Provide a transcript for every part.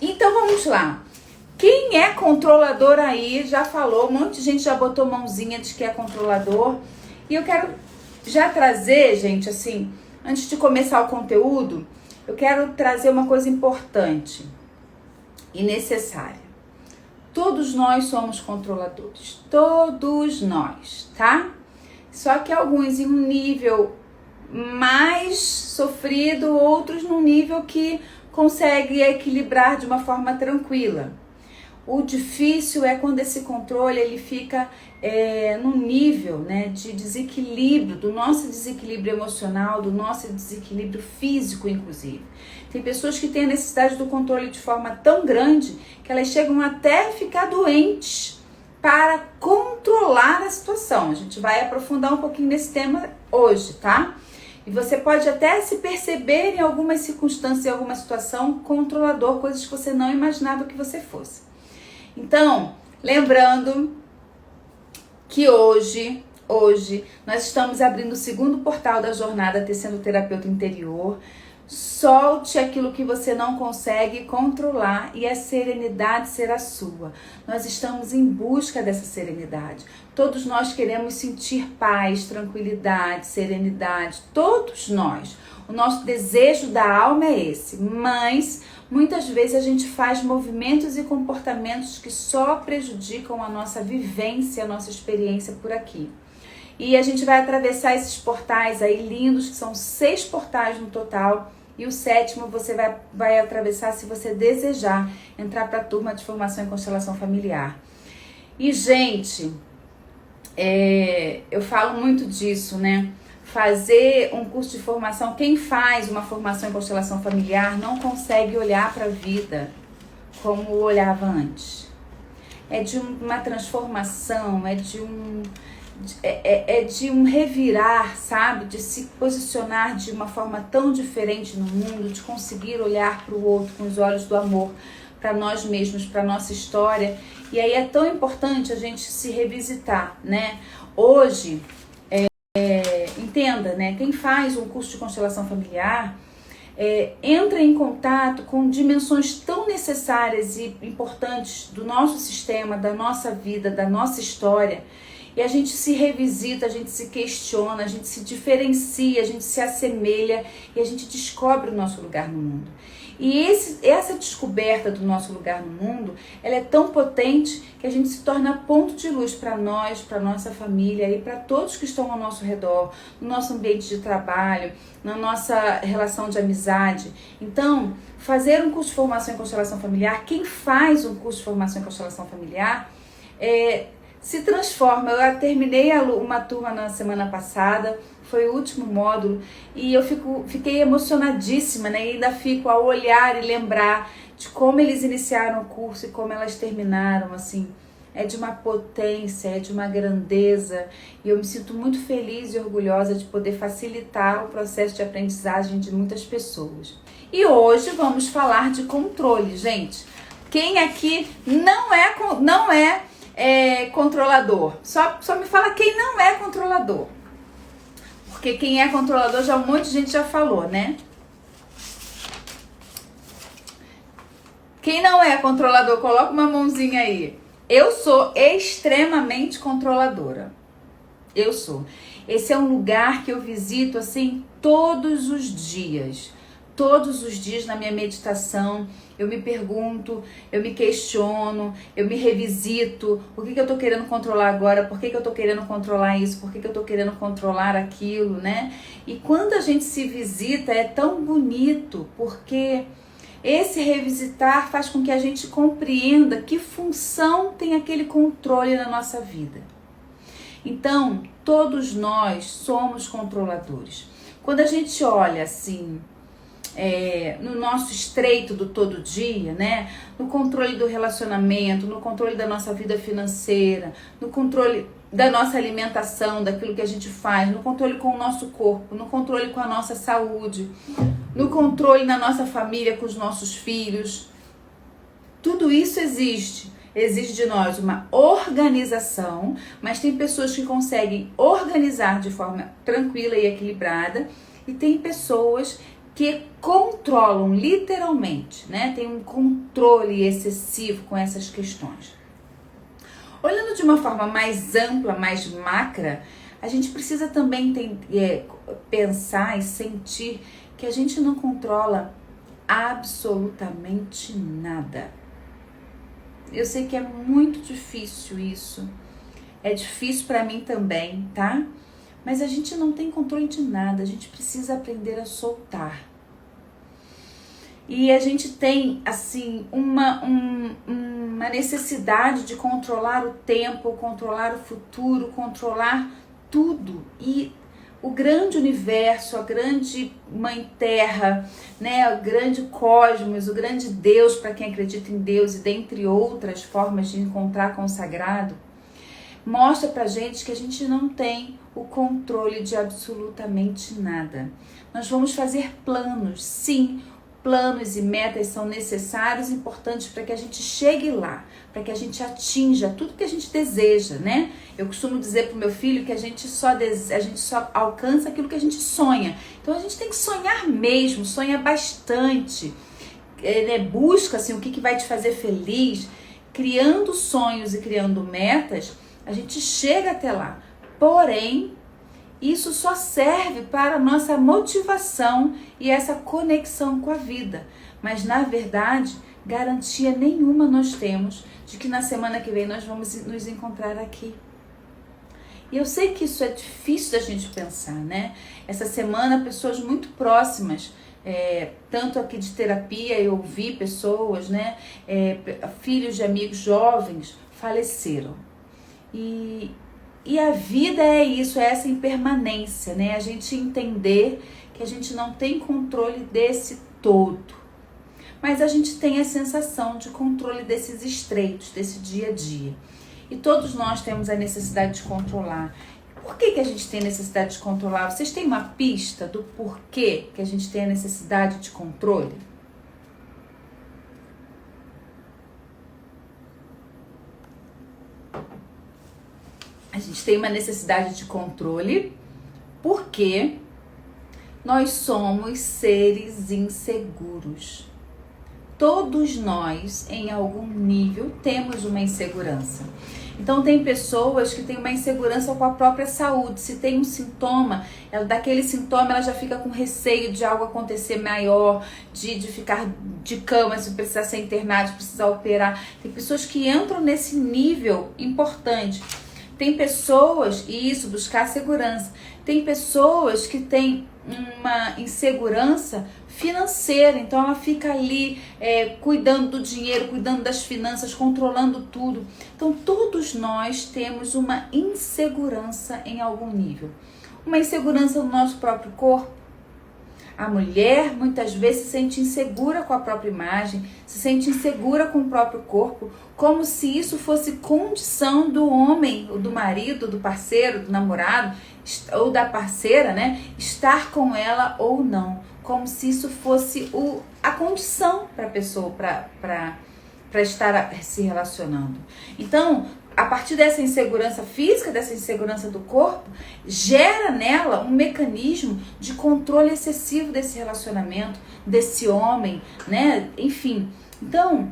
Então vamos lá. Quem é controlador aí já falou, um monte de gente já botou mãozinha de que é controlador. E eu quero já trazer, gente, assim, antes de começar o conteúdo, eu quero trazer uma coisa importante e necessária. Todos nós somos controladores, todos nós, tá? Só que alguns em um nível mais sofrido, outros num nível que consegue equilibrar de uma forma tranquila. O difícil é quando esse controle ele fica num nível, né, de desequilíbrio, do nosso desequilíbrio emocional, do nosso desequilíbrio físico, inclusive. Tem pessoas que têm a necessidade do controle de forma tão grande que elas chegam até a ficar doentes para controlar a situação. A gente vai aprofundar um pouquinho nesse tema hoje, tá? E você pode até se perceber em algumas circunstâncias, em alguma situação, controlador, coisas que você não imaginava que você fosse. Então, lembrando que hoje nós estamos abrindo o segundo portal da jornada Tecendo Terapeuta Interior. Solte aquilo que você não consegue controlar e a serenidade será sua. Nós estamos em busca dessa serenidade. Todos nós queremos sentir paz, tranquilidade, serenidade. Todos nós. O nosso desejo da alma é esse. Mas muitas vezes a gente faz movimentos e comportamentos que só prejudicam a nossa vivência, a nossa experiência por aqui. E a gente vai atravessar esses portais aí lindos, que são 6 portais no total. E o 7º você vai atravessar se você desejar entrar para a turma de formação em constelação familiar. E, gente, eu falo muito disso, né? Fazer um curso de formação, quem faz uma formação em constelação familiar não consegue olhar para a vida como olhava antes. É de uma transformação, é de um revirar, sabe? De se posicionar de uma forma tão diferente no mundo, de conseguir olhar para o outro com os olhos do amor, para nós mesmos, para nossa história. E aí é tão importante a gente se revisitar, né? Hoje, entenda, né? Quem faz um curso de constelação familiar entra em contato com dimensões tão necessárias e importantes do nosso sistema, da nossa vida, da nossa história. E a gente se revisita, a gente se questiona, a gente se diferencia, a gente se assemelha e a gente descobre o nosso lugar no mundo. E essa descoberta do nosso lugar no mundo, ela é tão potente que a gente se torna ponto de luz para nós, para nossa família e para todos que estão ao nosso redor, no nosso ambiente de trabalho, na nossa relação de amizade. Então, fazer um curso de formação em constelação familiar, quem faz um curso de formação em constelação familiar, se transforma. Eu terminei uma turma na semana passada, foi o último módulo, e eu fiquei emocionadíssima, né? E ainda fico a olhar e lembrar de como eles iniciaram o curso e como elas terminaram, assim. É de uma potência, é de uma grandeza, e eu me sinto muito feliz e orgulhosa de poder facilitar o processo de aprendizagem de muitas pessoas. E hoje vamos falar de controle, gente. Quem aqui não é controlador? Só me fala quem não é controlador. Porque quem é controlador, já um monte de gente já falou, né? Quem não é controlador, coloca uma mãozinha aí. Eu sou extremamente controladora. Eu sou. Esse é um lugar que eu visito assim todos os dias. Todos os dias na minha meditação, eu me pergunto, eu me questiono, eu me revisito. O que eu tô querendo controlar agora? Por que eu tô querendo controlar isso? Por que eu tô querendo controlar aquilo, né? E quando a gente se visita, é tão bonito, porque esse revisitar faz com que a gente compreenda que função tem aquele controle na nossa vida. Então, todos nós somos controladores. Quando a gente olha assim, no nosso estreito do todo dia, né? No controle do relacionamento, no controle da nossa vida financeira, no controle da nossa alimentação, daquilo que a gente faz, no controle com o nosso corpo, no controle com a nossa saúde, no controle na nossa família, com os nossos filhos. Tudo isso existe de nós uma organização, mas tem pessoas que conseguem organizar de forma tranquila e equilibrada, e tem pessoas que controlam literalmente, né? Tem um controle excessivo com essas questões. Olhando de uma forma mais ampla, mais macra, a gente precisa também pensar e sentir que a gente não controla absolutamente nada. Eu sei que é muito difícil isso. É difícil para mim também, tá? Mas a gente não tem controle de nada. A gente precisa aprender a soltar. E a gente tem, assim, uma necessidade de controlar o tempo, controlar o futuro, controlar tudo. E o grande universo, a grande mãe terra, né, o grande cosmos, o grande Deus, para quem acredita em Deus, e dentre outras formas de encontrar com o sagrado, mostra pra gente que a gente não tem o controle de absolutamente nada. Nós vamos fazer planos, sim. Planos e metas são necessários e importantes para que a gente chegue lá, para que a gente atinja tudo que a gente deseja, né? Eu costumo dizer pro meu filho que a gente só alcança aquilo que a gente sonha. Então a gente tem que sonhar mesmo, sonha bastante, né? Busca assim, o que vai te fazer feliz. Criando sonhos e criando metas, a gente chega até lá. Porém, isso só serve para a nossa motivação e essa conexão com a vida. Mas, na verdade, garantia nenhuma nós temos de que na semana que vem nós vamos nos encontrar aqui. E eu sei que isso é difícil da gente pensar, né? Essa semana, pessoas muito próximas, tanto aqui de terapia, eu ouvi pessoas, né? Filhos de amigos jovens faleceram. E a vida é isso, é essa impermanência, né? A gente entender que a gente não tem controle desse todo. Mas a gente tem a sensação de controle desses estreitos, desse dia a dia. E todos nós temos a necessidade de controlar. Por que a gente tem necessidade de controlar? Vocês têm uma pista do porquê que a gente tem a necessidade de controle? A gente tem uma necessidade de controle porque nós somos seres inseguros. Todos nós, em algum nível, temos uma insegurança. Então, tem pessoas que têm uma insegurança com a própria saúde. Se tem um sintoma, daquele sintoma ela já fica com receio de algo acontecer maior, de ficar de cama, se precisar ser internado, se precisar operar. Tem pessoas que entram nesse nível importante. Tem pessoas, e isso, buscar segurança. Tem pessoas que têm uma insegurança financeira, então ela fica ali cuidando do dinheiro, cuidando das finanças, controlando tudo. Então todos nós temos uma insegurança em algum nível. Uma insegurança no nosso próprio corpo. A mulher muitas vezes se sente insegura com a própria imagem, se sente insegura com o próprio corpo, como se isso fosse condição do homem, ou do marido, do parceiro, do namorado, ou da parceira, né? Estar com ela ou não. Como se isso fosse a condição para a pessoa, para estar se relacionando. Então, a partir dessa insegurança física, dessa insegurança do corpo, gera nela um mecanismo de controle excessivo desse relacionamento, desse homem, né? Enfim, então,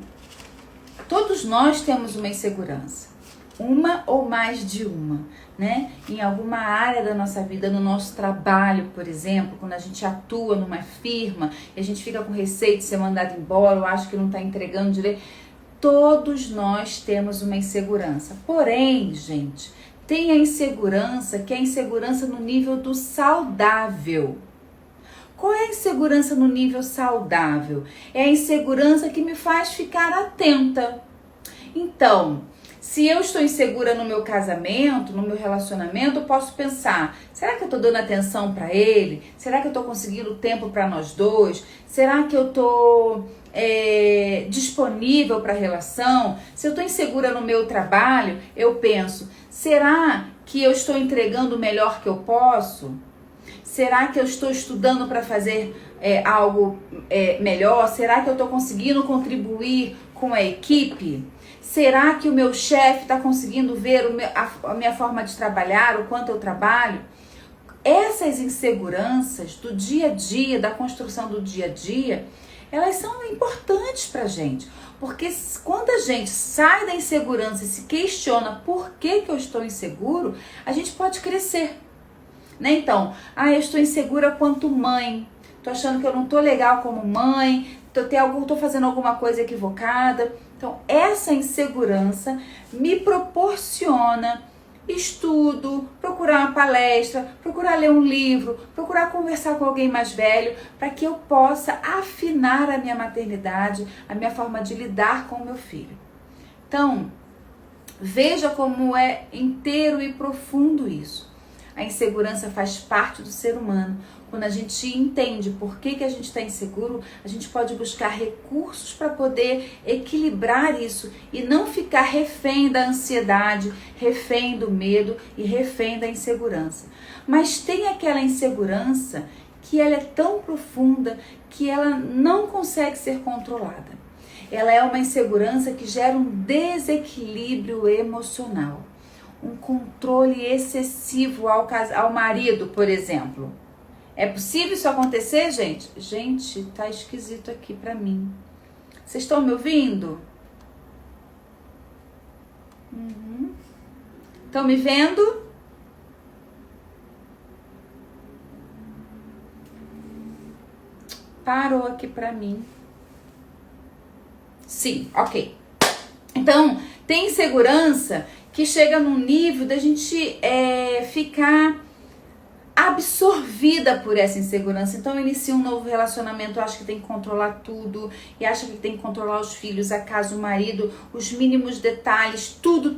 todos nós temos uma insegurança, uma ou mais de uma, né? Em alguma área da nossa vida, no nosso trabalho, por exemplo, quando a gente atua numa firma e a gente fica com receio de ser mandado embora, ou acha que não está entregando direito. Todos nós temos uma insegurança. Porém, gente, tem a insegurança que é a insegurança no nível do saudável. Qual é a insegurança no nível saudável? É a insegurança que me faz ficar atenta. Então, se eu estou insegura no meu casamento, no meu relacionamento, eu posso pensar, será que eu estou dando atenção para ele? Será que eu estou conseguindo tempo para nós dois? Será que eu estou disponível para a relação? Se eu estou insegura no meu trabalho, eu penso, será que eu estou entregando o melhor que eu posso? Será que eu estou estudando para fazer algo melhor? Será que eu estou conseguindo contribuir com a equipe? Será que o meu chefe está conseguindo ver a minha forma de trabalhar, o quanto eu trabalho? essas inseguranças do dia a dia, da construção do dia a dia, elas são importantes pra gente. Porque quando a gente sai da insegurança e se questiona por que eu estou inseguro, a gente pode crescer. Né? Então, eu estou insegura quanto mãe, tô achando que eu não tô legal como mãe, tô fazendo alguma coisa equivocada. Então, essa insegurança me proporciona estudo, procurar uma palestra, procurar ler um livro, procurar conversar com alguém mais velho, para que eu possa afinar a minha maternidade, a minha forma de lidar com o meu filho. Então, veja como é inteiro e profundo isso. A insegurança faz parte do ser humano. Quando a gente entende por que a gente está inseguro, a gente pode buscar recursos para poder equilibrar isso e não ficar refém da ansiedade, refém do medo e refém da insegurança. Mas tem aquela insegurança que ela é tão profunda que ela não consegue ser controlada. Ela é uma insegurança que gera um desequilíbrio emocional. Um controle excessivo ao marido, por exemplo. É possível isso acontecer, gente? Gente, tá esquisito aqui pra mim. Vocês estão me ouvindo? Estão me vendo? Parou aqui pra mim. Sim, ok. Então, tem insegurança que chega num nível da gente ficar absorvida por essa insegurança. Então, eu inicio um novo relacionamento, eu acho que tem que controlar tudo, e acho que tem que controlar os filhos, a casa, o marido, os mínimos detalhes, tudo,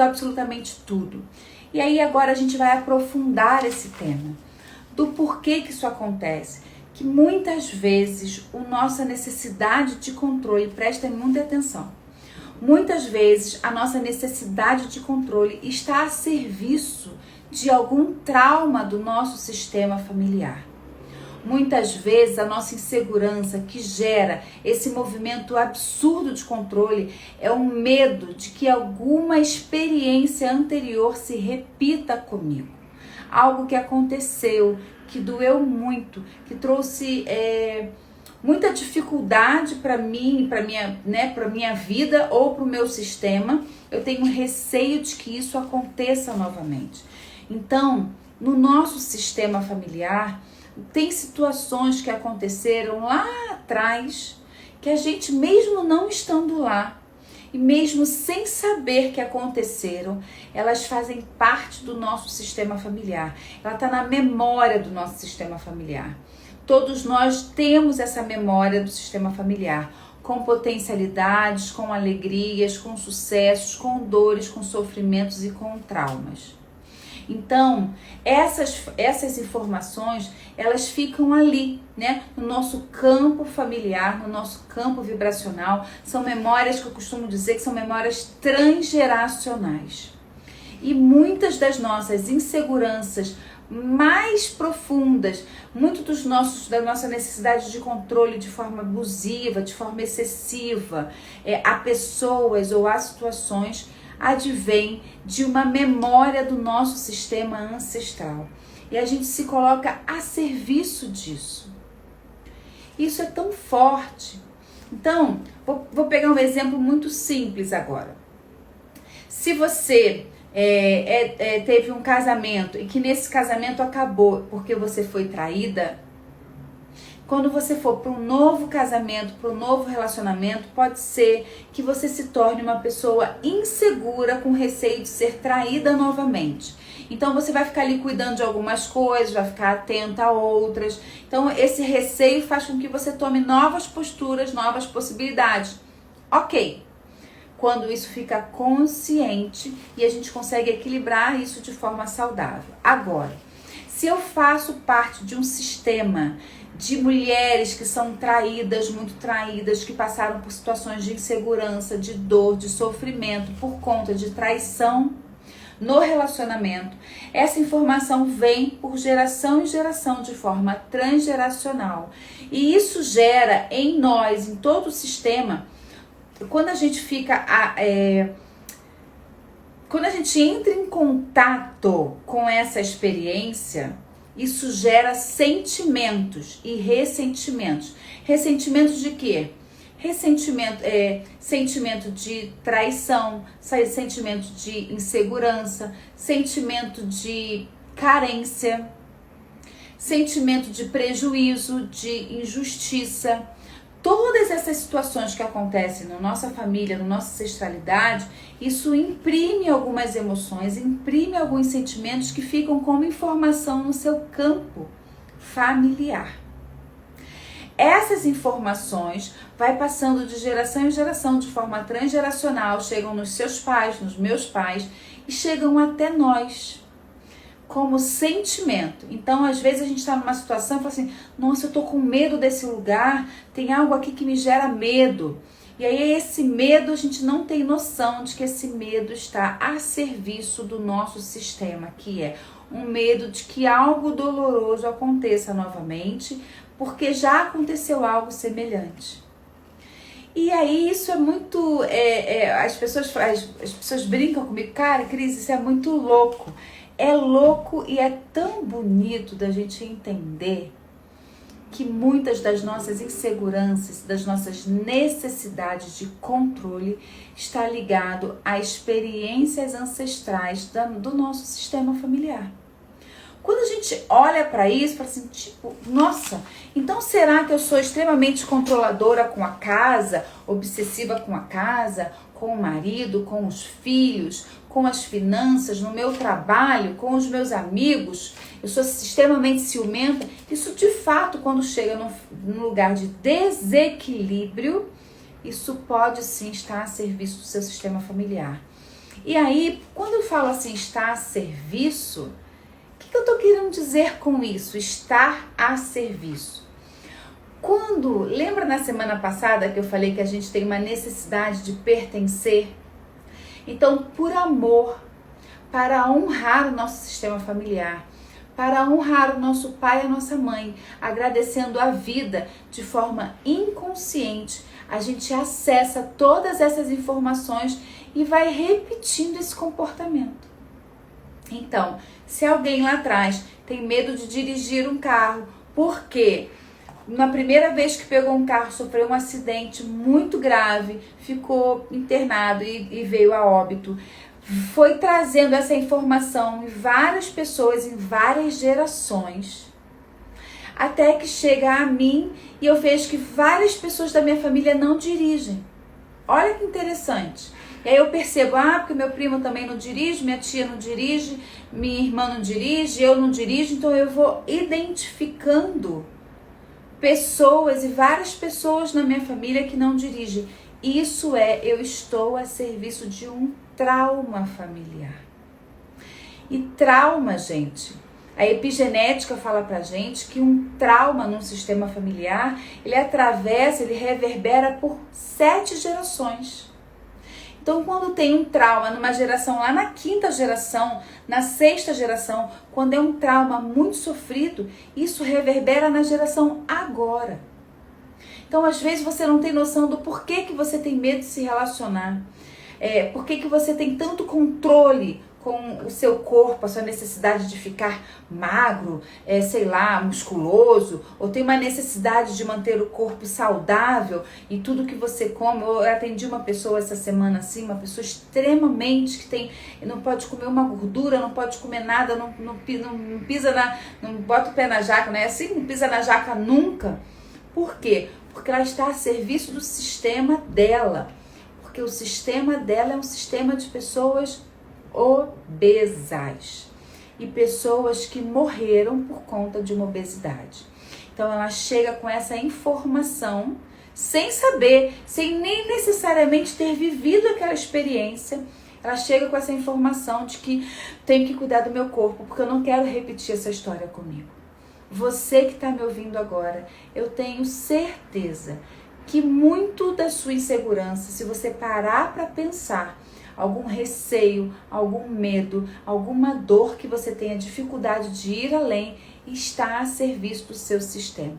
absolutamente tudo. E aí, agora a gente vai aprofundar esse tema, do porquê que isso acontece. Que muitas vezes a nossa necessidade de controle, prestem muita atenção, muitas vezes a nossa necessidade de controle está a serviço de algum trauma do nosso sistema familiar. Muitas vezes a nossa insegurança que gera esse movimento absurdo de controle é um medo de que alguma experiência anterior se repita comigo. Algo que aconteceu, que doeu muito, que trouxe muita dificuldade para mim, para minha vida ou para o meu sistema. Eu tenho receio de que isso aconteça novamente. Então, no nosso sistema familiar, tem situações que aconteceram lá atrás, que a gente, mesmo não estando lá, e mesmo sem saber que aconteceram, elas fazem parte do nosso sistema familiar. Ela está na memória do nosso sistema familiar. Todos nós temos essa memória do sistema familiar, com potencialidades, com alegrias, com sucessos, com dores, com sofrimentos e com traumas. Então, essas informações, elas ficam ali, né? No nosso campo familiar, no nosso campo vibracional. São memórias que eu costumo dizer que são memórias transgeracionais. E muitas das nossas inseguranças mais profundas, muito da nossa necessidade de controle de forma abusiva, de forma excessiva, a pessoas ou a situações, advém de uma memória do nosso sistema ancestral. E a gente se coloca a serviço disso. Isso é tão forte. Então, vou pegar um exemplo muito simples agora. Se você teve um casamento e que nesse casamento acabou porque você foi traída, quando você for para um novo casamento, para um novo relacionamento, pode ser que você se torne uma pessoa insegura com receio de ser traída novamente. Então você vai ficar ali cuidando de algumas coisas, vai ficar atenta a outras. Então esse receio faz com que você tome novas posturas, novas possibilidades. Ok. Quando isso fica consciente e a gente consegue equilibrar isso de forma saudável. Agora, se eu faço parte de um sistema de mulheres que são traídas, muito traídas, que passaram por situações de insegurança, de dor, de sofrimento por conta de traição no relacionamento, essa informação vem por geração em geração de forma transgeracional. E isso gera em nós, em todo o sistema, quando a gente quando a gente entra em contato com essa experiência, isso gera sentimentos e ressentimentos. Ressentimentos de quê? Sentimento de traição, sentimento de insegurança, sentimento de carência, sentimento de prejuízo, de injustiça. Todas essas situações que acontecem na nossa família, na nossa ancestralidade, isso imprime algumas emoções, imprime alguns sentimentos que ficam como informação no seu campo familiar. Essas informações vai passando de geração em geração, de forma transgeracional, chegam nos seus pais, nos meus pais e chegam até nós como sentimento. Então, às vezes a gente está numa situação e fala assim, nossa, eu tô com medo desse lugar, tem algo aqui que me gera medo. E aí esse medo, a gente não tem noção de que esse medo está a serviço do nosso sistema, que é um medo de que algo doloroso aconteça novamente, porque já aconteceu algo semelhante. E aí isso é muito... as pessoas brincam comigo, cara, Cris, isso é muito louco. É louco e é tão bonito da gente entender que muitas das nossas inseguranças, das nossas necessidades de controle está ligado a experiências ancestrais do nosso sistema familiar. Quando a gente olha para isso, fala assim, tipo, nossa, então será que eu sou extremamente controladora com a casa, obsessiva com a casa, com o marido, com os filhos, com as finanças, no meu trabalho, com os meus amigos, eu sou extremamente ciumenta? Isso de fato, quando chega num lugar de desequilíbrio, isso pode sim estar a serviço do seu sistema familiar. E aí, quando eu falo assim, estar a serviço, o que eu estou querendo dizer com isso? Estar a serviço. Lembra na semana passada que eu falei que a gente tem uma necessidade de pertencer? Então, por amor, para honrar o nosso sistema familiar, para honrar o nosso pai e a nossa mãe, agradecendo a vida de forma inconsciente, a gente acessa todas essas informações e vai repetindo esse comportamento. Então, se alguém lá atrás tem medo de dirigir um carro, porque na primeira vez que pegou um carro sofreu um acidente muito grave, ficou internado e veio a óbito, foi trazendo essa informação em várias pessoas, em várias gerações, até que chega a mim e eu vejo que várias pessoas da minha família não dirigem. Olha que interessante. E aí eu percebo, porque meu primo também não dirige, minha tia não dirige, minha irmã não dirige, eu não dirijo, então eu vou identificando pessoas e várias pessoas na minha família que não dirigem. Isso eu estou a serviço de um trauma familiar. E trauma, gente, a epigenética fala pra gente que um trauma num sistema familiar, ele reverbera por 7 gerações. Então, quando tem um trauma numa geração, lá na 5ª geração, na 6ª geração, quando é um trauma muito sofrido, isso reverbera na geração agora. Então, às vezes, você não tem noção do porquê que você tem medo de se relacionar. Por que você tem tanto controle com o seu corpo, a sua necessidade de ficar magro, musculoso, ou tem uma necessidade de manter o corpo saudável e tudo que você come. Eu atendi uma pessoa essa semana assim, uma pessoa extremamente não pode comer uma gordura, não pode comer nada, não bota o pé na jaca, né? Assim, não pisa na jaca nunca. Por quê? Porque ela está a serviço do sistema dela. Porque o sistema dela é um sistema de pessoas obesas e pessoas que morreram por conta de uma obesidade. Então ela chega com essa informação sem saber, sem nem necessariamente ter vivido aquela experiência. Ela chega com essa informação de que tenho que cuidar do meu corpo, porque eu não quero repetir essa história comigo. Você que está me ouvindo agora, eu tenho certeza que muito da sua insegurança, se você parar para pensar, algum receio, algum medo, alguma dor que você tenha dificuldade de ir além, está a serviço do seu sistema.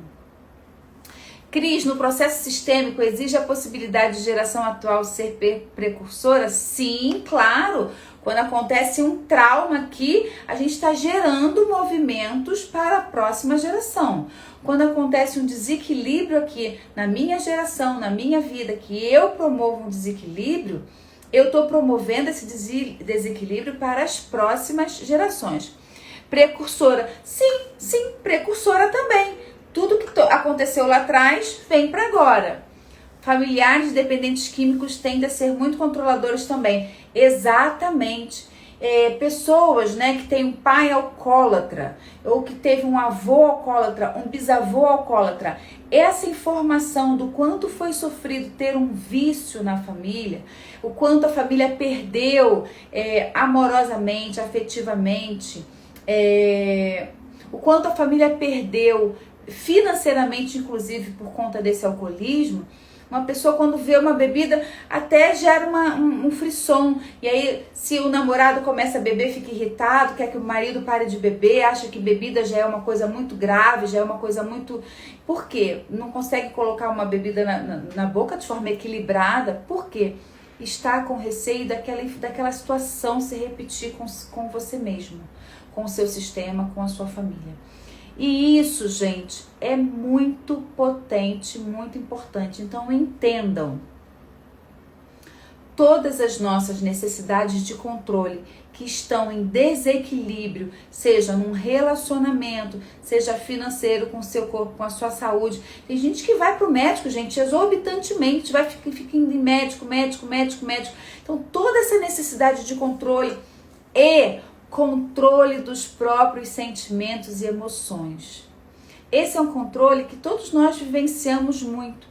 Cris, no processo sistêmico exige a possibilidade de geração atual ser precursora? Sim, claro, Quando acontece um trauma aqui, a gente está gerando movimentos para a próxima geração. Quando acontece um desequilíbrio aqui na minha geração, na minha vida, que eu promovo um desequilíbrio, eu estou promovendo esse desequilíbrio para as próximas gerações. Precursora, sim, precursora também. Tudo que aconteceu lá atrás vem para agora. Familiares dependentes químicos tendem a ser muito controladores também. Exatamente. Pessoas, né, que tem um pai alcoólatra, ou que teve um avô alcoólatra, um bisavô alcoólatra. Essa informação do quanto foi sofrido ter um vício na família, o quanto a família perdeu amorosamente, afetivamente, o quanto a família perdeu financeiramente, inclusive por conta desse alcoolismo. Uma pessoa, quando vê uma bebida, até gera um frisson. E aí, se o namorado começa a beber, fica irritado, quer que o marido pare de beber, acha que bebida já é uma coisa muito grave, já é uma coisa muito... Por quê? Não consegue colocar uma bebida na boca de forma equilibrada. Por quê? Está com receio daquela situação se repetir com você mesmo, com o seu sistema, com a sua família. E isso, gente, é muito potente, muito importante. Então, entendam. Todas as nossas necessidades de controle que estão em desequilíbrio, seja num relacionamento, seja financeiro, com o seu corpo, com a sua saúde. Tem gente que vai pro médico, gente, exorbitantemente, fica indo em médico. Então, toda essa necessidade de controle e controle dos próprios sentimentos e emoções. Esse é um controle que todos nós vivenciamos muito,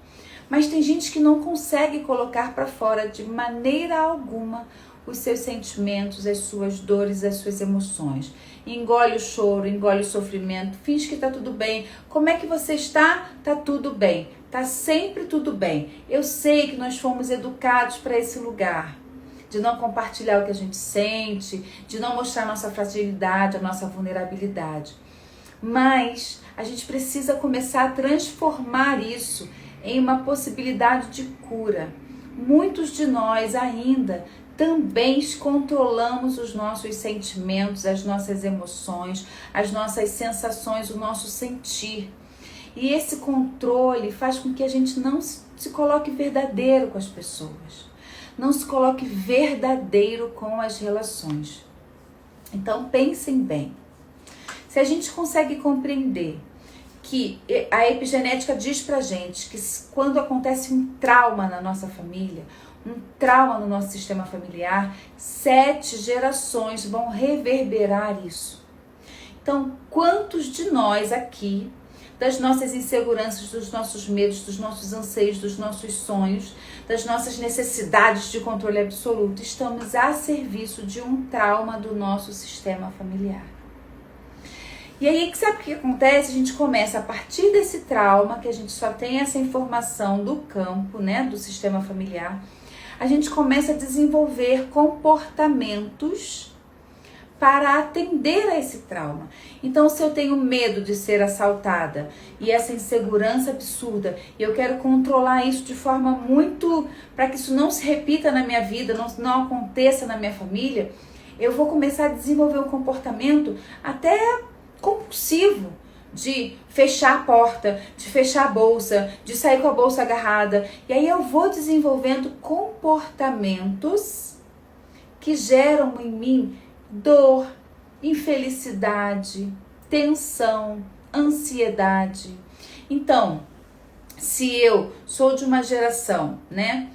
mas tem gente que não consegue colocar para fora de maneira alguma os seus sentimentos, as suas dores, as suas emoções. Engole o choro, engole o sofrimento, finge que tá tudo bem. Como é que você está? Tá tudo bem. Tá sempre tudo bem. Eu sei que nós fomos educados para esse lugar de não compartilhar o que a gente sente, de não mostrar a nossa fragilidade, a nossa vulnerabilidade. Mas a gente precisa começar a transformar isso em uma possibilidade de cura. Muitos de nós ainda também controlamos os nossos sentimentos, as nossas emoções, as nossas sensações, o nosso sentir. E esse controle faz com que a gente não se coloque verdadeiro com as pessoas. Não se coloque verdadeiro com as relações. Então, pensem bem. Se a gente consegue compreender que a epigenética diz pra gente que quando acontece um trauma na nossa família, um trauma no nosso sistema familiar, 7 gerações vão reverberar isso. Então, quantos de nós aqui, das nossas inseguranças, dos nossos medos, dos nossos anseios, dos nossos sonhos, das nossas necessidades de controle absoluto, estamos a serviço de um trauma do nosso sistema familiar? E aí, sabe o que acontece? A gente começa a partir desse trauma, que a gente só tem essa informação do campo, né, do sistema familiar, a gente começa a desenvolver comportamentos para atender a esse trauma. Então, se eu tenho medo de ser assaltada e essa insegurança absurda, e eu quero controlar isso de forma muito... para que isso não se repita na minha vida, não aconteça na minha família, eu vou começar a desenvolver um comportamento até compulsivo, de fechar a porta, de fechar a bolsa, de sair com a bolsa agarrada. E aí eu vou desenvolvendo comportamentos que geram em mim dor, infelicidade, tensão, ansiedade. Então, se eu sou de uma geração, né?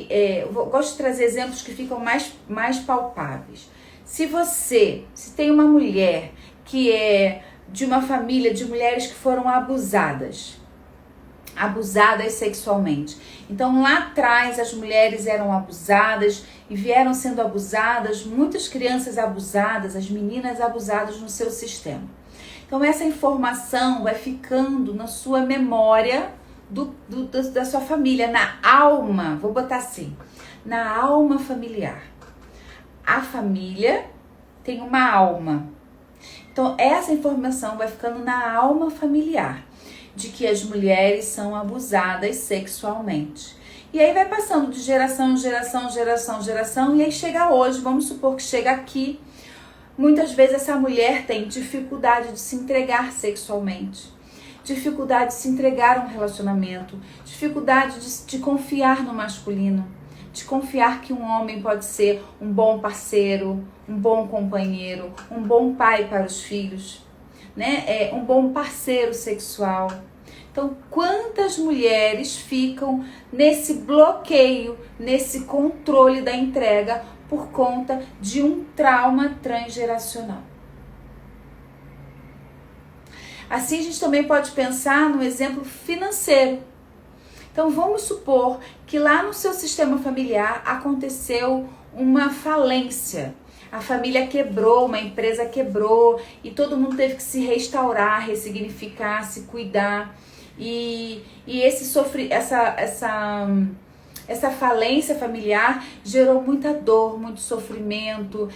Eu gosto de trazer exemplos que ficam mais palpáveis. Se tem uma mulher que é de uma família de mulheres que foram abusadas sexualmente. Então, lá atrás, as mulheres eram abusadas e vieram sendo abusadas, muitas crianças abusadas, as meninas abusadas no seu sistema. Então, essa informação vai ficando na sua memória da sua família, na alma, vou botar assim, na alma familiar. A família tem uma alma. Então, essa informação vai ficando na alma familiar, de que as mulheres são abusadas sexualmente. E aí vai passando de geração, geração, geração, geração, e aí chega hoje, vamos supor que chega aqui. Muitas vezes essa mulher tem dificuldade de se entregar sexualmente, dificuldade de se entregar a um relacionamento, dificuldade de confiar no masculino, de confiar que um homem pode ser um bom parceiro, um bom companheiro, um bom pai para os filhos, né? Um bom parceiro sexual. Então, quantas mulheres ficam nesse bloqueio, nesse controle da entrega por conta de um trauma transgeracional? Assim, a gente também pode pensar no exemplo financeiro. Então, vamos supor que lá no seu sistema familiar aconteceu uma falência. A família quebrou, uma empresa quebrou e todo mundo teve que se restaurar, ressignificar, se cuidar. E essa falência familiar gerou muita dor, muito sofrimento.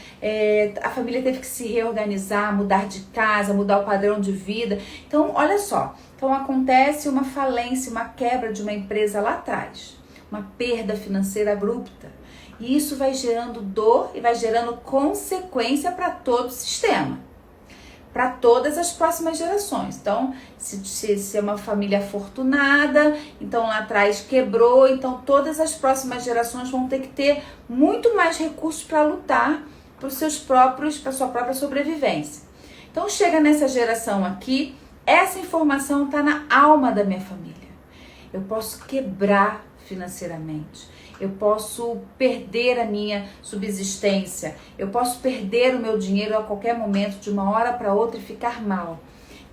A família teve que se reorganizar, mudar de casa, mudar o padrão de vida. Então, olha só. Então, acontece uma falência, uma quebra de uma empresa lá atrás. Uma perda financeira abrupta. E isso vai gerando dor e vai gerando consequência para todo o sistema. Para todas as próximas gerações. Então, se é uma família afortunada, então lá atrás quebrou, então todas as próximas gerações vão ter que ter muito mais recursos para lutar para sua própria sobrevivência. Então, chega nessa geração aqui, essa informação está na alma da minha família. Eu posso quebrar financeiramente. Eu posso perder a minha subsistência, eu posso perder o meu dinheiro a qualquer momento, de uma hora para outra, e ficar mal.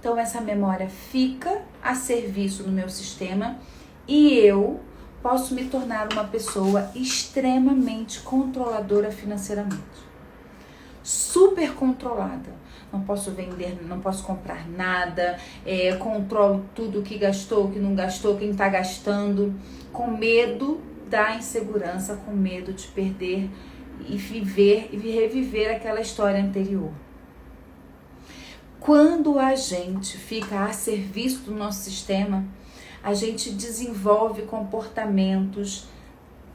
Então, essa memória fica a serviço no meu sistema e eu posso me tornar uma pessoa extremamente controladora financeiramente. Super controlada. Não posso vender, não posso comprar nada, controlo tudo que gastou, que não gastou, quem está gastando, com medo da insegurança, com medo de perder e reviver aquela história anterior. Quando a gente fica a serviço do nosso sistema, a gente desenvolve comportamentos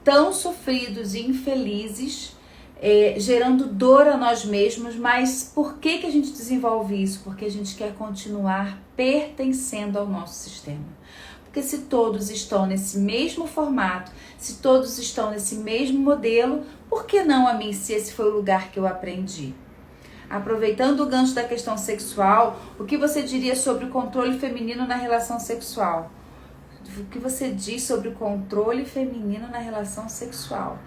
tão sofridos e infelizes, gerando dor a nós mesmos. Mas por que a gente desenvolve isso? Porque a gente quer continuar pertencendo ao nosso sistema. Porque se todos estão nesse mesmo formato, se todos estão nesse mesmo modelo, por que não a mim, se esse foi o lugar que eu aprendi? Aproveitando o gancho da questão sexual, o que você diria sobre o controle feminino na relação sexual? O que você diz sobre o controle feminino na relação sexual?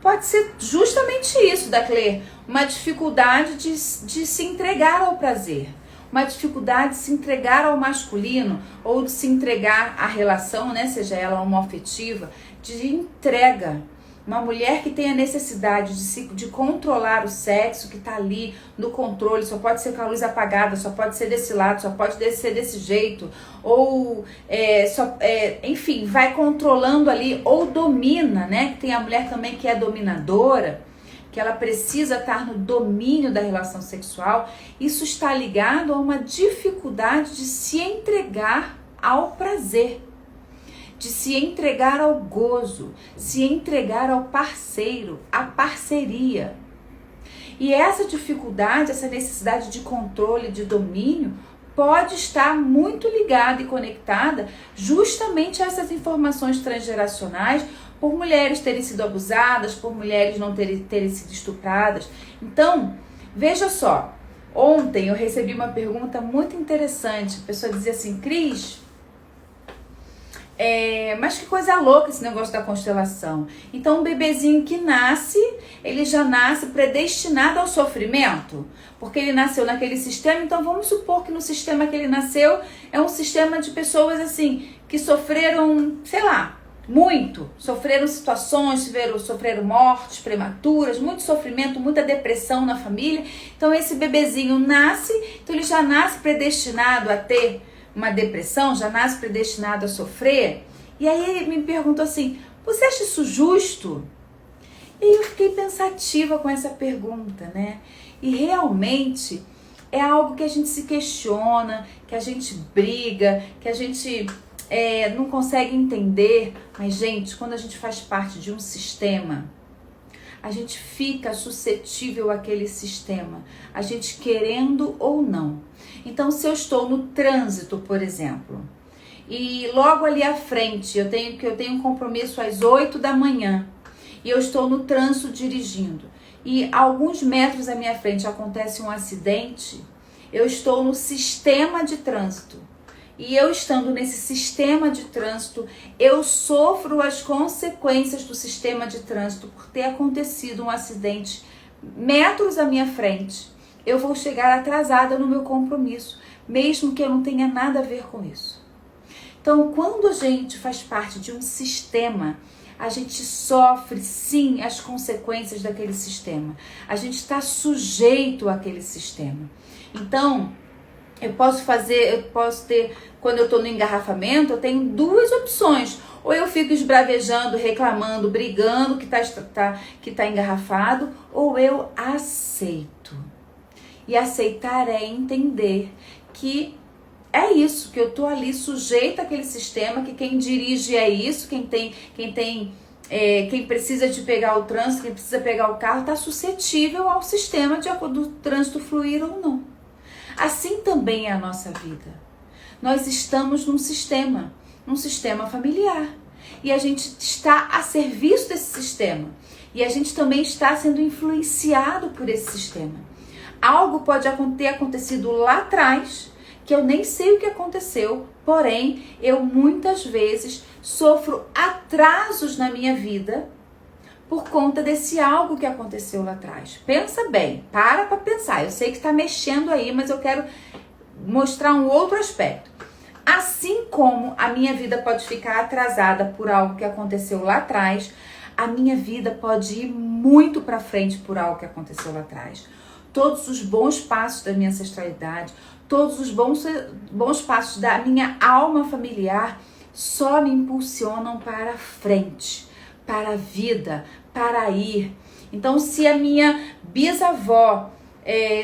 Pode ser justamente isso, Dacler, uma dificuldade de se entregar ao prazer. Uma dificuldade de se entregar ao masculino ou de se entregar à relação, né, seja ela homoafetiva, de entrega. Uma mulher que tem a necessidade de controlar o sexo, que está ali no controle, só pode ser com a luz apagada, só pode ser desse lado, só pode ser desse jeito, ou enfim, vai controlando ali, ou domina, né? Que tem a mulher também que é dominadora, que ela precisa estar no domínio da relação sexual. Isso está ligado a uma dificuldade de se entregar ao prazer, de se entregar ao gozo, se entregar ao parceiro, à parceria. E essa dificuldade, essa necessidade de controle, de domínio, pode estar muito ligada e conectada justamente a essas informações transgeracionais, por mulheres terem sido abusadas, por mulheres não terem sido estupradas. Então, veja só, ontem eu recebi uma pergunta muito interessante. A pessoa dizia assim: Cris, mas que coisa louca esse negócio da constelação. Então, um bebezinho que nasce, ele já nasce predestinado ao sofrimento, porque ele nasceu naquele sistema. Então, vamos supor que no sistema que ele nasceu é um sistema de pessoas assim que sofreram, sei lá, muito, sofreram situações, sofreram mortes prematuras, muito sofrimento, muita depressão na família. Então esse bebezinho nasce, então ele já nasce predestinado a ter uma depressão, já nasce predestinado a sofrer. E aí ele me perguntou assim: você acha isso justo? E eu fiquei pensativa com essa pergunta, né? E realmente é algo que a gente se questiona, que a gente briga, que a gente não consegue entender, mas gente, quando a gente faz parte de um sistema, a gente fica suscetível àquele sistema, a gente querendo ou não. Então, se eu estou no trânsito, por exemplo, e logo ali à frente eu tenho um compromisso às 8 da manhã e eu estou no trânsito dirigindo e a alguns metros à minha frente acontece um acidente, eu estou no sistema de trânsito. E eu estando nesse sistema de trânsito, eu sofro as consequências do sistema de trânsito por ter acontecido um acidente metros à minha frente. Eu vou chegar atrasada no meu compromisso, mesmo que eu não tenha nada a ver com isso. Então, quando a gente faz parte de um sistema, a gente sofre sim as consequências daquele sistema. A gente está sujeito àquele sistema. Então, eu posso ter, quando eu estou no engarrafamento, eu tenho duas opções. Ou eu fico esbravejando, reclamando, brigando que tá engarrafado, ou eu aceito. E aceitar é entender que é isso, que eu tô ali sujeita àquele sistema, que quem dirige é isso, quem precisa de pegar o trânsito, quem precisa pegar o carro, está suscetível ao sistema do trânsito fluir ou não. Assim também é a nossa vida. Nós estamos num sistema familiar. E a gente está a serviço desse sistema. E a gente também está sendo influenciado por esse sistema. Algo pode ter acontecido lá atrás, que eu nem sei o que aconteceu, porém, eu muitas vezes sofro atrasos na minha vida por conta desse algo que aconteceu lá atrás. Pensa bem, para pensar. Eu sei que está mexendo aí, mas eu quero mostrar um outro aspecto. Assim como a minha vida pode ficar atrasada por algo que aconteceu lá atrás, a minha vida pode ir muito para frente por algo que aconteceu lá atrás. Todos os bons passos da minha ancestralidade, todos os bons passos da minha alma familiar só me impulsionam para frente, para a vida, para ir. Então, se a minha bisavó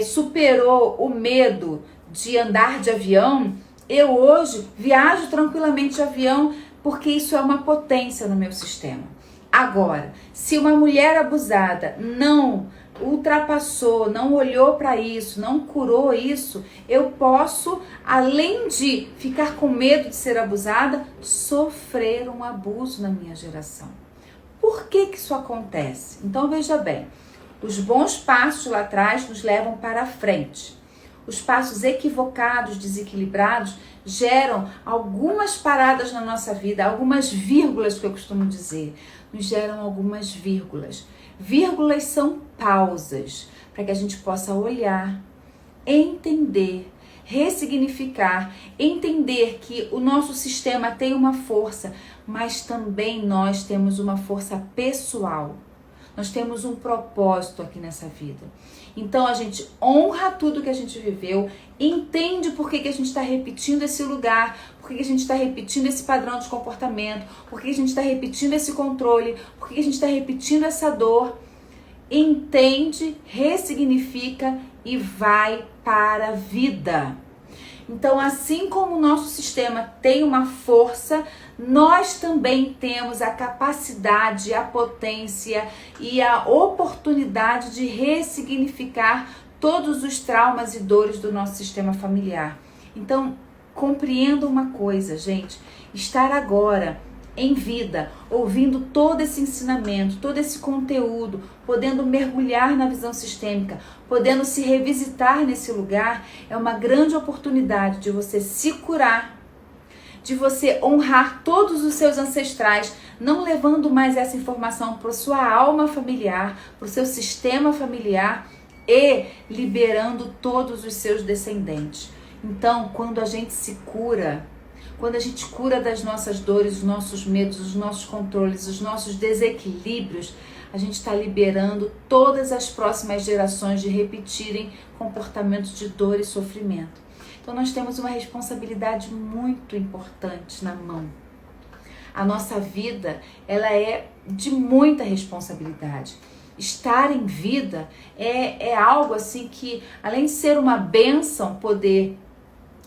superou o medo de andar de avião, eu hoje viajo tranquilamente de avião porque isso é uma potência no meu sistema. Agora, se uma mulher abusada não ultrapassou, não olhou para isso, não curou isso, eu posso, além de ficar com medo de ser abusada, sofrer um abuso na minha geração. Por que isso acontece? Então veja bem, os bons passos lá atrás nos levam para a frente. Os passos equivocados, desequilibrados, geram algumas paradas na nossa vida, algumas vírgulas que eu costumo dizer, nos geram algumas vírgulas. Vírgulas são pausas, para que a gente possa olhar, entender, ressignificar, entender que o nosso sistema tem uma força, mas também nós temos uma força pessoal. Nós temos um propósito aqui nessa vida. Então a gente honra tudo que a gente viveu, entende por que a gente está repetindo esse lugar, por que a gente está repetindo esse padrão de comportamento, por que a gente está repetindo esse controle, por que a gente está repetindo essa dor. Entende, ressignifica e vai para a vida. Então, assim como o nosso sistema tem uma força, nós também temos a capacidade, a potência e a oportunidade de ressignificar todos os traumas e dores do nosso sistema familiar. Então, compreenda uma coisa, gente, estar agora em vida, ouvindo todo esse ensinamento, todo esse conteúdo, podendo mergulhar na visão sistêmica, podendo se revisitar nesse lugar, é uma grande oportunidade de você se curar, de você honrar todos os seus ancestrais, não levando mais essa informação para sua alma familiar, para o seu sistema familiar e liberando todos os seus descendentes. Então, quando a gente se cura, quando a gente cura das nossas dores, os nossos medos, os nossos controles, os nossos desequilíbrios, a gente está liberando todas as próximas gerações de repetirem comportamentos de dor e sofrimento. Então nós temos uma responsabilidade muito importante na mão. A nossa vida, ela é de muita responsabilidade. Estar em vida é algo assim que, além de ser uma bênção, poder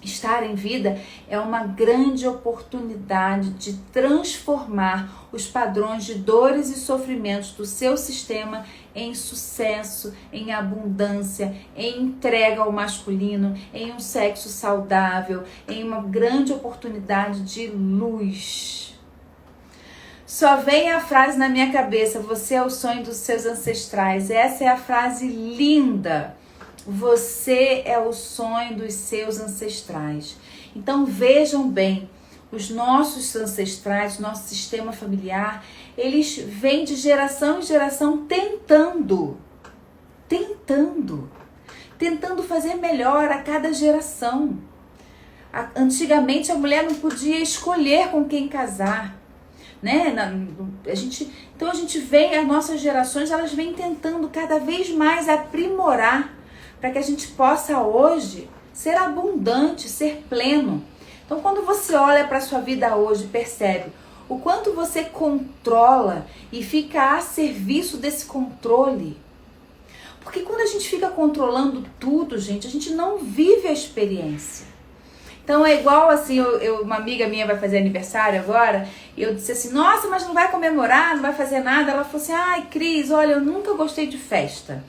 Estar em vida é uma grande oportunidade de transformar os padrões de dores e sofrimentos do seu sistema em sucesso, em abundância, em entrega ao masculino, em um sexo saudável, em uma grande oportunidade de luz. Só vem a frase na minha cabeça: você é o sonho dos seus ancestrais. Essa é a frase linda. Você é o sonho dos seus ancestrais. Então vejam bem, os nossos ancestrais, nosso sistema familiar, eles vêm de geração em geração tentando fazer melhor a cada geração. Antigamente a mulher não podia escolher com quem casar, né? Então a gente vem, as nossas gerações, elas vêm tentando cada vez mais aprimorar para que a gente possa hoje ser abundante, ser pleno. Então, quando você olha para a sua vida hoje, percebe o quanto você controla e fica a serviço desse controle. Porque quando a gente fica controlando tudo, gente, a gente não vive a experiência. Então é igual assim, uma amiga minha vai fazer aniversário agora, e eu disse assim: nossa, mas não vai comemorar, não vai fazer nada. Ela falou assim: ai, Cris, olha, eu nunca gostei de festa.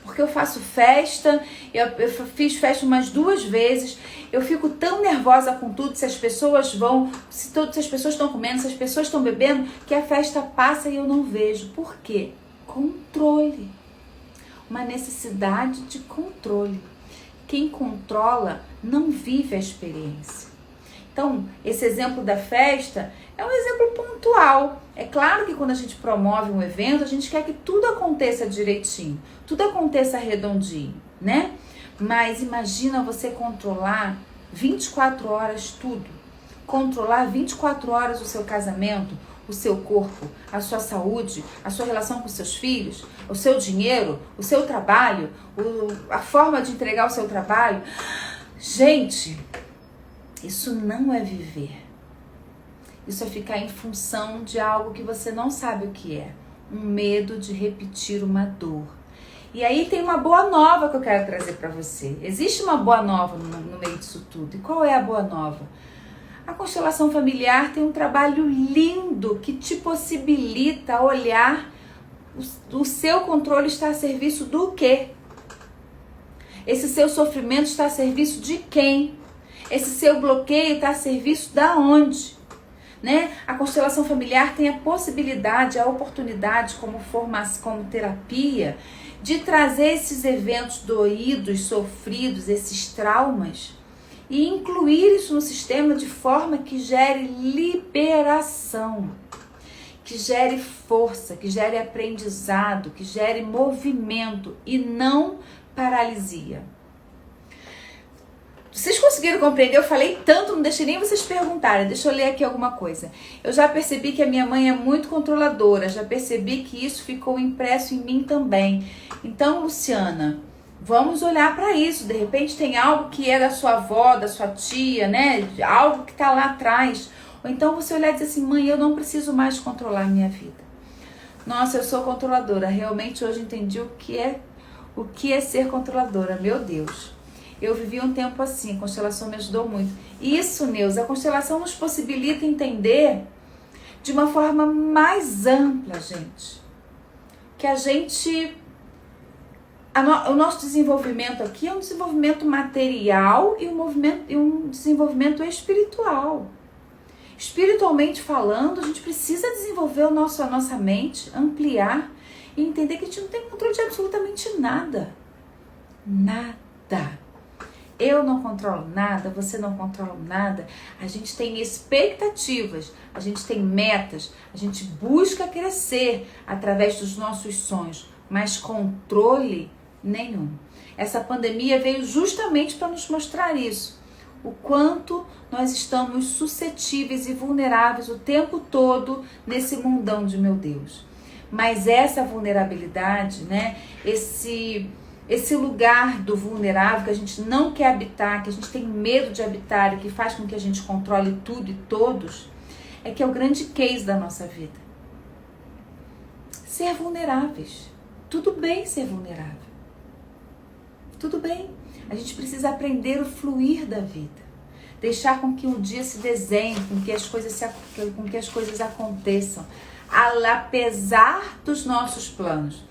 Porque eu faço festa, eu fiz festa umas 2 vezes, eu fico tão nervosa com tudo, se as pessoas vão, se as pessoas estão comendo, se as pessoas estão bebendo, que a festa passa e eu não vejo. Por quê? Controle. Uma necessidade de controle. Quem controla não vive a experiência. Então, esse exemplo da festa é um exemplo pontual. É claro que quando a gente promove um evento, a gente quer que tudo aconteça direitinho, tudo aconteça redondinho, né? Mas imagina você controlar 24 horas tudo. Controlar 24 horas o seu casamento, o seu corpo, a sua saúde, a sua relação com seus filhos, o seu dinheiro, o seu trabalho, a forma de entregar o seu trabalho. Gente, isso não é viver. Isso é ficar em função de algo que você não sabe o que é. Um medo de repetir uma dor. E aí tem uma boa nova que eu quero trazer para você. Existe uma boa nova no meio disso tudo. E qual é a boa nova? A constelação familiar tem um trabalho lindo que te possibilita olhar o seu controle está a serviço do quê? Esse seu sofrimento está a serviço de quem? Esse seu bloqueio está a serviço da onde? Né? A constelação familiar tem a possibilidade, a oportunidade como formação, como terapia, de trazer esses eventos doídos, sofridos, esses traumas, e incluir isso no sistema de forma que gere liberação, que gere força, que gere aprendizado, que gere movimento e não paralisia. Vocês conseguiram compreender? Eu falei tanto, não deixei nem vocês perguntarem. Deixa eu ler aqui alguma coisa. Eu já percebi que a minha mãe é muito controladora. Já percebi que isso ficou impresso em mim também. Então, Luciana, vamos olhar para isso. De repente tem algo que é da sua avó, da sua tia, né? Algo que está lá atrás. Ou então você olhar e dizer assim: mãe, eu não preciso mais controlar a minha vida. Nossa, eu sou controladora. Realmente hoje entendi o que é ser controladora. Meu Deus. Eu vivi um tempo assim, a constelação me ajudou muito. Isso, Neuza, a constelação nos possibilita entender de uma forma mais ampla, gente. Que a gente... o nosso desenvolvimento aqui é um desenvolvimento material e um desenvolvimento espiritual. Espiritualmente falando, a gente precisa desenvolver a nossa mente, ampliar e entender que a gente não tem controle de absolutamente nada. Nada. Eu não controlo nada, você não controla nada. A gente tem expectativas, a gente tem metas, a gente busca crescer através dos nossos sonhos, mas controle nenhum. Essa pandemia veio justamente para nos mostrar isso. O quanto nós estamos suscetíveis e vulneráveis o tempo todo nesse mundão de meu Deus. Mas essa vulnerabilidade, né, esse lugar do vulnerável que a gente não quer habitar, que a gente tem medo de habitar e que faz com que a gente controle tudo e todos, é que é o grande case da nossa vida. Ser vulneráveis. Tudo bem ser vulnerável. Tudo bem. A gente precisa aprender o fluir da vida. deixar com que um dia se desenhe, com que as coisas aconteçam, apesar dos nossos planos.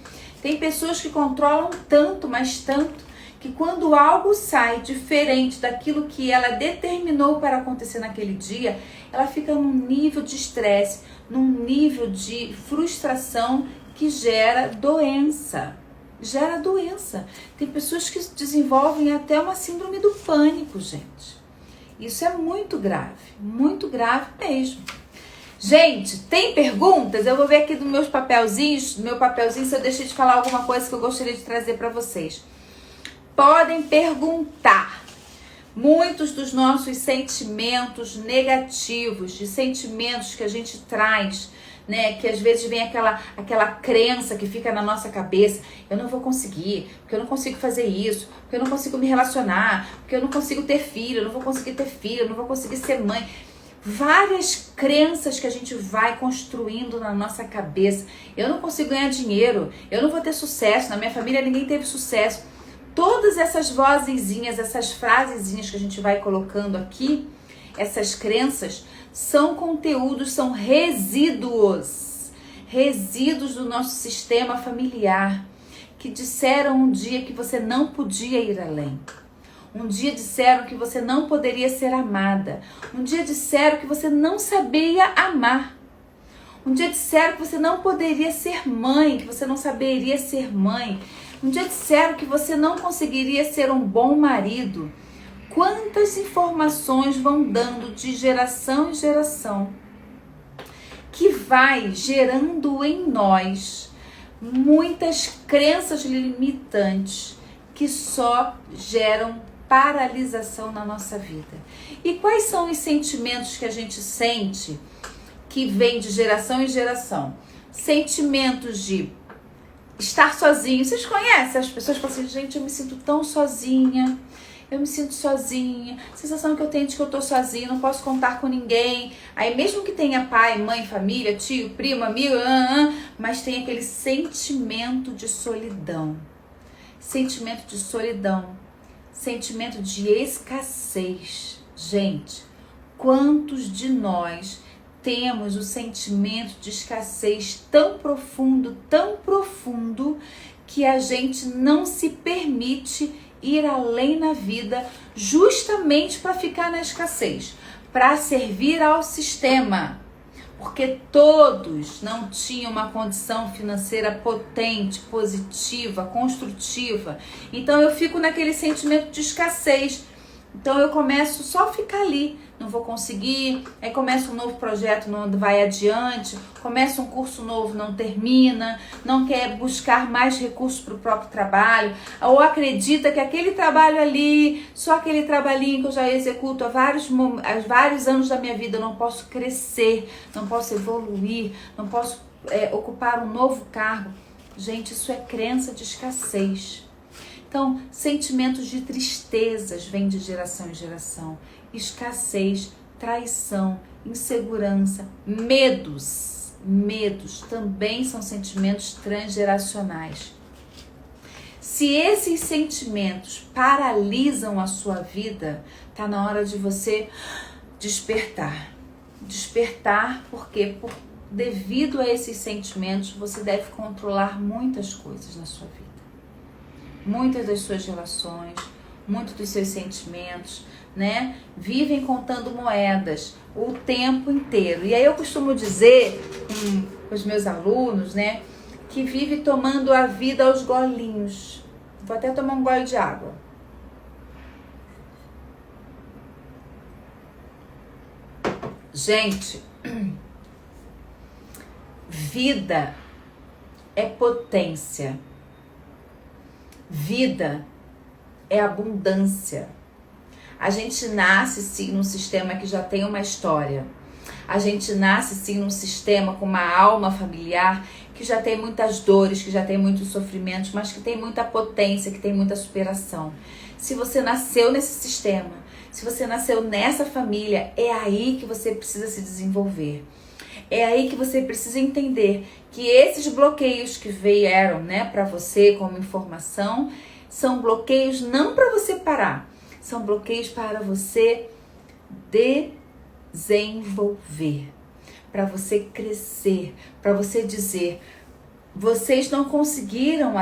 Tem pessoas que controlam tanto, mas tanto, que quando algo sai diferente daquilo que ela determinou para acontecer naquele dia, ela fica num nível de estresse, num nível de frustração que gera doença. Gera doença. Tem pessoas que desenvolvem até uma síndrome do pânico, gente. Isso é muito grave mesmo. Gente, tem perguntas? Eu vou ver aqui dos meus papelzinhos, se eu deixei de falar alguma coisa que eu gostaria de trazer para vocês. Podem perguntar. Muitos dos nossos sentimentos negativos, de sentimentos que a gente traz, né, que às vezes vem aquela crença que fica na nossa cabeça, eu não vou conseguir, porque eu não consigo fazer isso, porque eu não consigo me relacionar, porque eu não consigo ter filho, eu não vou conseguir ter filho, eu não vou conseguir ser mãe. Várias crenças que a gente vai construindo na nossa cabeça. Eu não consigo ganhar dinheiro, eu não vou ter sucesso, na minha família ninguém teve sucesso. Todas essas vozezinhas, essas frasezinhas que a gente vai colocando aqui, essas crenças, são conteúdos, são resíduos do nosso sistema familiar, que disseram um dia que você não podia ir além. Um dia disseram que você não poderia ser amada. Um dia disseram que você não sabia amar. Um dia disseram que você não poderia ser mãe, que você não saberia ser mãe. Um dia disseram que você não conseguiria ser um bom marido. Quantas informações vão dando de geração em geração que vai gerando em nós muitas crenças limitantes que só geram paralisação na nossa vida. E quais são os sentimentos que a gente sente que vem de geração em geração? Sentimentos de estar sozinho. Vocês conhecem as pessoas que falam assim, gente, eu me sinto tão sozinha, eu me sinto sozinha, sensação que eu tenho de que eu tô sozinha, não posso contar com ninguém. Aí mesmo que tenha pai, mãe, família, tio, primo, amigo, mas tem aquele sentimento de solidão. Sentimento de solidão. Sentimento de escassez. Gente, quantos de nós temos o sentimento de escassez tão profundo, que a gente não se permite ir além na vida justamente para ficar na escassez, para servir ao sistema, porque todos não tinham uma condição financeira potente, positiva, construtiva. Então eu fico naquele sentimento de escassez. Então eu começo só a ficar ali, não vou conseguir, aí começa um novo projeto, não vai adiante, começa um curso novo, não termina, não quer buscar mais recursos para o próprio trabalho, ou acredita que aquele trabalho ali, só aquele trabalhinho que eu já executo há vários anos da minha vida, eu não posso crescer, não posso evoluir, não posso ocupar um novo cargo. Gente, isso é crença de escassez. Então, sentimentos de tristezas vêm de geração em geração. Escassez, traição, insegurança, medos. Medos também são sentimentos transgeracionais. Se esses sentimentos paralisam a sua vida, tá na hora de você despertar. Despertar porque devido a esses sentimentos, você deve controlar muitas coisas na sua vida. Muitas das suas relações, muitos dos seus sentimentos, né? Vivem contando moedas o tempo inteiro. E aí eu costumo dizer com os meus alunos, né? Que vive tomando a vida aos golinhos. Vou até tomar um gole de água. Gente, vida é potência. Vida é abundância. A gente nasce sim num sistema que já tem uma história. A gente nasce sim num sistema com uma alma familiar que já tem muitas dores, que já tem muitos sofrimentos, mas que tem muita potência, que tem muita superação. Se você nasceu nesse sistema, se você nasceu nessa família, é aí que você precisa se desenvolver. É aí que você precisa entender que esses bloqueios que vieram, né, para você como informação, são bloqueios não para você parar, são bloqueios para você desenvolver, para você crescer, para você dizer, vocês conseguiram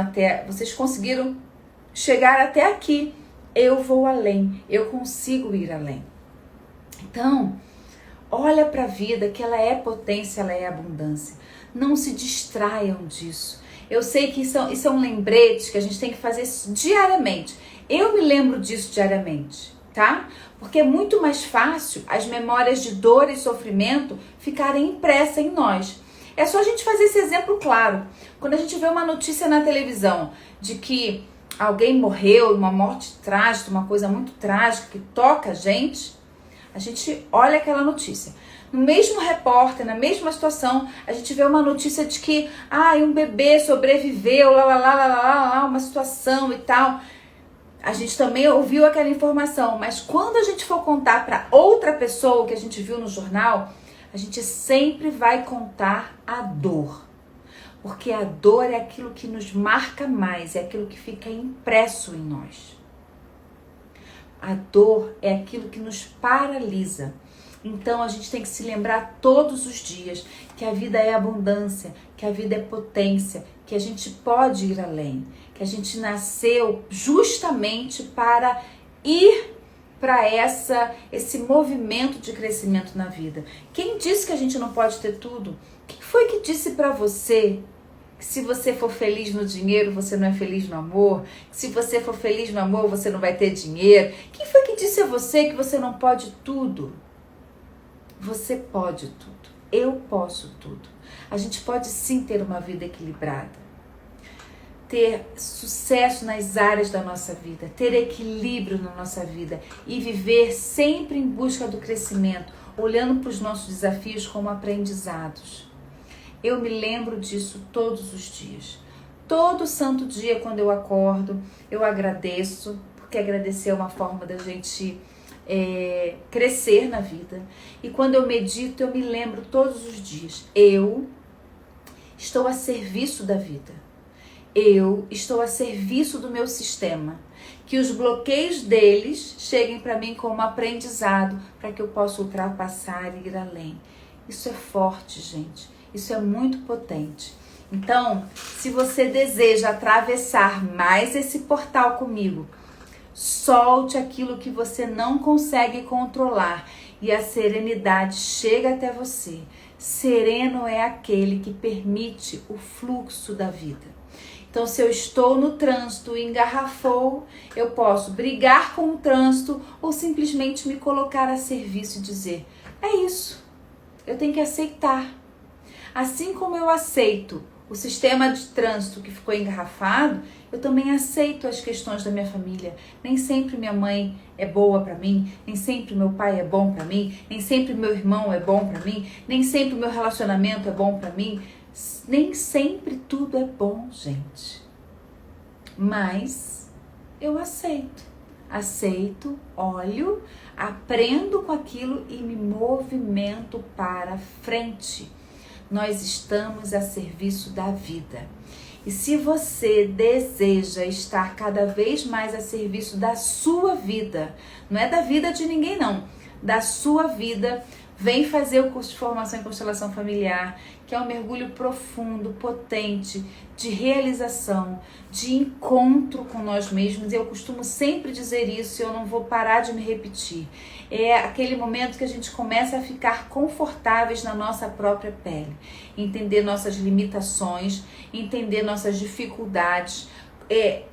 chegar até aqui, eu vou além, eu consigo ir além. Então, olha para a vida, que ela é potência, ela é abundância. Não se distraiam disso. Eu sei que isso é um lembrete que a gente tem que fazer diariamente. Eu me lembro disso diariamente, tá? Porque é muito mais fácil as memórias de dor e sofrimento ficarem impressas em nós. É só a gente fazer esse exemplo claro. Quando a gente vê uma notícia na televisão de que alguém morreu, uma morte trágica, uma coisa muito trágica que toca a gente olha aquela notícia. No mesmo repórter, na mesma situação, a gente vê uma notícia de que um bebê sobreviveu, uma situação e tal. A gente também ouviu aquela informação, mas quando a gente for contar para outra pessoa o que a gente viu no jornal, a gente sempre vai contar a dor. Porque a dor é aquilo que nos marca mais, é aquilo que fica impresso em nós. A dor é aquilo que nos paralisa. Então a gente tem que se lembrar todos os dias que a vida é abundância, que a vida é potência, que a gente pode ir além, que a gente nasceu justamente para ir para esse movimento de crescimento na vida. Quem disse que a gente não pode ter tudo? Quem foi que disse para você que se você for feliz no dinheiro, você não é feliz no amor? Que se você for feliz no amor, você não vai ter dinheiro? Quem foi que disse a você que você não pode tudo? Você pode tudo. Eu posso tudo. A gente pode sim ter uma vida equilibrada. Ter sucesso nas áreas da nossa vida. Ter equilíbrio na nossa vida. E viver sempre em busca do crescimento. Olhando para os nossos desafios como aprendizados. Eu me lembro disso todos os dias. Todo santo dia, quando eu acordo, eu agradeço, porque agradecer é uma forma da gente crescer na vida. E quando eu medito, eu me lembro todos os dias. Eu estou a serviço da vida. Eu estou a serviço do meu sistema. Que os bloqueios deles cheguem para mim como aprendizado, para que eu possa ultrapassar e ir além. Isso é forte, gente. Isso é muito potente. Então, se você deseja atravessar mais esse portal comigo, solte aquilo que você não consegue controlar e a serenidade chega até você. Sereno é aquele que permite o fluxo da vida. Então, se eu estou no trânsito e engarrafou, eu posso brigar com o trânsito ou simplesmente me colocar a serviço e dizer, é isso, eu tenho que aceitar. Assim como eu aceito o sistema de trânsito que ficou engarrafado, eu também aceito as questões da minha família. Nem sempre minha mãe é boa para mim, nem sempre meu pai é bom para mim, nem sempre meu irmão é bom para mim, nem sempre meu relacionamento é bom para mim. Nem sempre tudo é bom, gente. Mas eu aceito. Aceito, olho, aprendo com aquilo e me movimento para frente. Nós estamos a serviço da vida. E se você deseja estar cada vez mais a serviço da sua vida, não é da vida de ninguém não, da sua vida, vem fazer o curso de formação em constelação familiar, que é um mergulho profundo, potente, de realização, de encontro com nós mesmos. Eu costumo sempre dizer isso e eu não vou parar de me repetir. É aquele momento que a gente começa a ficar confortáveis na nossa própria pele, entender nossas limitações, entender nossas dificuldades,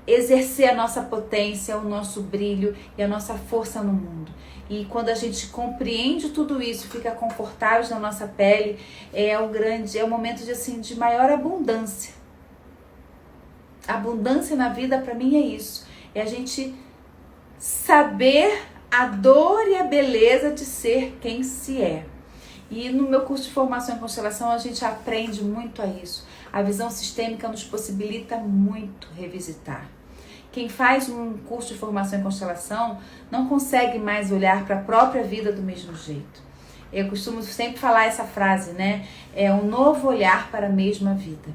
exercer a nossa potência, o nosso brilho e a nossa força no mundo. E quando a gente compreende tudo isso, fica confortável na nossa pele, é um momento de maior abundância. Abundância na vida, para mim, é isso. É a gente saber a dor e a beleza de ser quem se é. E no meu curso de formação em constelação, a gente aprende muito a isso. A visão sistêmica nos possibilita muito revisitar. Quem faz um curso de formação em constelação não consegue mais olhar para a própria vida do mesmo jeito. Eu costumo sempre falar essa frase, né? É um novo olhar para a mesma vida.